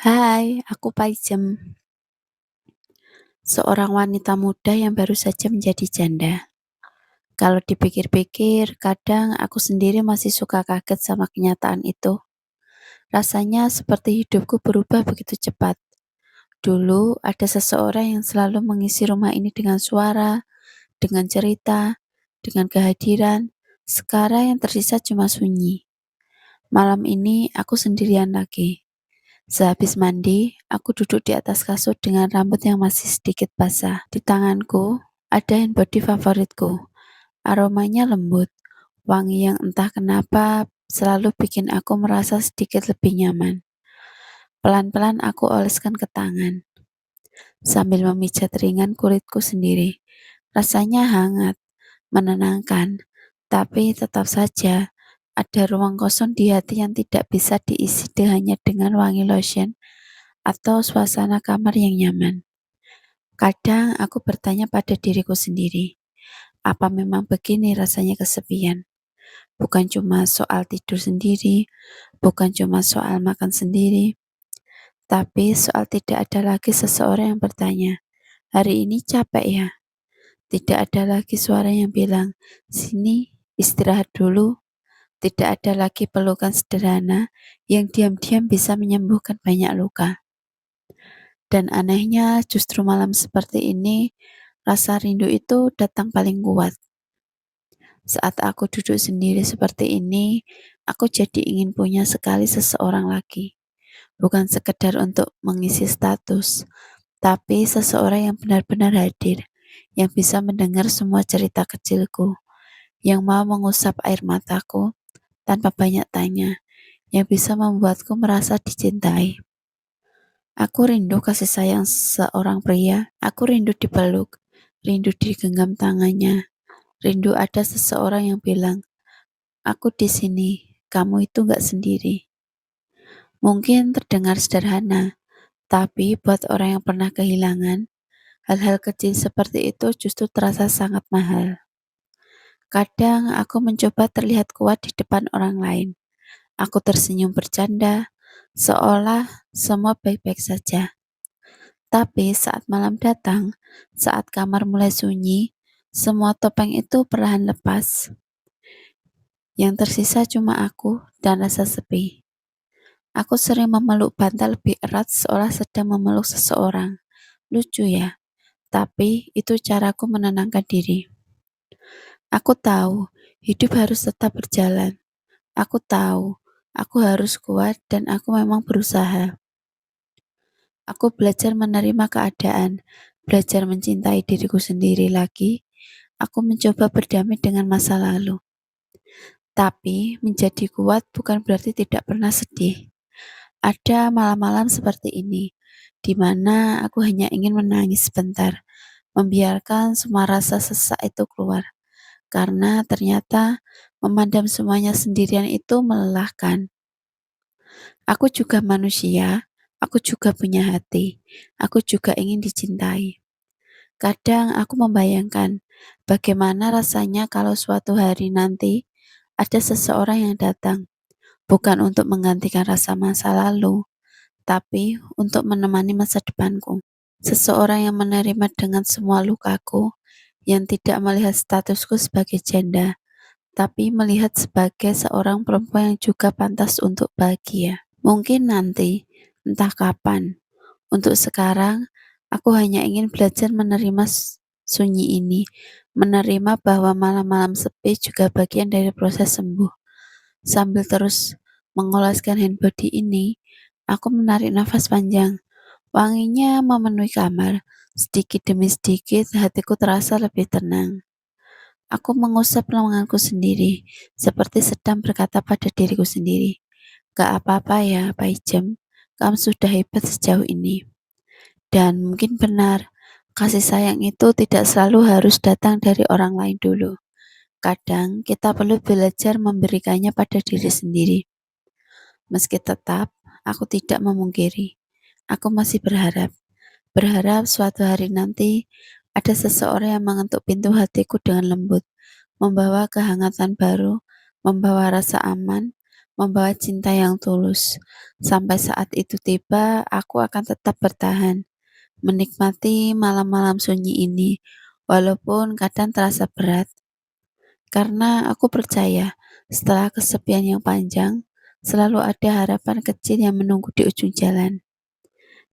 Hai, aku Paijem, seorang wanita muda yang baru saja menjadi janda. Kalau dipikir-pikir, kadang aku sendiri masih suka kaget sama kenyataan itu. Rasanya seperti hidupku berubah begitu cepat. Dulu ada seseorang yang selalu mengisi rumah ini dengan suara, dengan cerita, dengan kehadiran. Sekarang yang tersisa cuma sunyi. Malam ini aku sendirian lagi. Sehabis mandi, aku duduk di atas kasur dengan rambut yang masih sedikit basah. Di tanganku ada hand body favoritku. Aromanya lembut, wangi yang entah kenapa selalu bikin aku merasa sedikit lebih nyaman. Pelan-pelan aku oleskan ke tangan, sambil memijat ringan kulitku sendiri. Rasanya hangat, menenangkan, tapi tetap saja ada ruang kosong di hati yang tidak bisa diisi hanya dengan wangi lotion atau suasana kamar yang nyaman. Kadang aku bertanya pada diriku sendiri, apa memang begini rasanya kesepian? Bukan cuma soal tidur sendiri, bukan cuma soal makan sendiri, tapi soal tidak ada lagi seseorang yang bertanya, hari ini capek ya? Tidak ada lagi suara yang bilang, sini istirahat dulu. Tidak ada lagi pelukan sederhana yang diam-diam bisa menyembuhkan banyak luka. Dan anehnya justru malam seperti ini, rasa rindu itu datang paling kuat. Saat aku duduk sendiri seperti ini, aku jadi ingin punya sekali seseorang lagi. Bukan sekedar untuk mengisi status, tapi seseorang yang benar-benar hadir, yang bisa mendengar semua cerita kecilku, yang mau mengusap air mataku tanpa banyak tanya, yang bisa membuatku merasa dicintai. Aku rindu kasih sayang seorang pria. Aku rindu dipeluk, rindu digenggam tangannya, rindu ada seseorang yang bilang, aku di sini, kamu itu gak sendiri. Mungkin terdengar sederhana, tapi buat orang yang pernah kehilangan, hal-hal kecil seperti itu justru terasa sangat mahal. Kadang aku mencoba terlihat kuat di depan orang lain. Aku tersenyum bercanda, seolah semua baik-baik saja. Tapi saat malam datang, saat kamar mulai sunyi, semua topeng itu perlahan lepas. Yang tersisa cuma aku dan rasa sepi. Aku sering memeluk bantal lebih erat seolah sedang memeluk seseorang. Lucu ya, tapi itu caraku menenangkan diri. Aku tahu hidup harus tetap berjalan. Aku tahu aku harus kuat dan aku memang berusaha. Aku belajar menerima keadaan, belajar mencintai diriku sendiri lagi. Aku mencoba berdamai dengan masa lalu. Tapi menjadi kuat bukan berarti tidak pernah sedih. Ada malam-malam seperti ini, di mana aku hanya ingin menangis sebentar, membiarkan semua rasa sesak itu keluar. Karena ternyata memandang semuanya sendirian itu melelahkan. Aku juga manusia, aku juga punya hati, aku juga ingin dicintai. Kadang aku membayangkan bagaimana rasanya kalau suatu hari nanti ada seseorang yang datang, bukan untuk menggantikan rasa masa lalu, tapi untuk menemani masa depanku. Seseorang yang menerima dengan semua lukaku, yang tidak melihat statusku sebagai janda, tapi melihat sebagai seorang perempuan yang juga pantas untuk bahagia. Mungkin nanti, entah kapan. Untuk sekarang, aku hanya ingin belajar menerima sunyi ini, menerima bahwa malam-malam sepi juga bagian dari proses sembuh. Sambil terus mengoleskan hand body ini, aku menarik nafas panjang. Wanginya memenuhi kamar. Sedikit demi sedikit, hatiku terasa lebih tenang. Aku mengusap lenganku sendiri, seperti sedang berkata pada diriku sendiri, gak apa-apa ya, Paijem, kamu sudah hebat sejauh ini. Dan mungkin benar, kasih sayang itu tidak selalu harus datang dari orang lain dulu. Kadang kita perlu belajar memberikannya pada diri sendiri. Meski tetap, aku tidak memungkiri. Aku masih berharap. Berharap suatu hari nanti ada seseorang yang mengetuk pintu hatiku dengan lembut, membawa kehangatan baru, membawa rasa aman, membawa cinta yang tulus. Sampai saat itu tiba, aku akan tetap bertahan, menikmati malam-malam sunyi ini, walaupun kadang terasa berat. Karena aku percaya, setelah kesepian yang panjang, selalu ada harapan kecil yang menunggu di ujung jalan.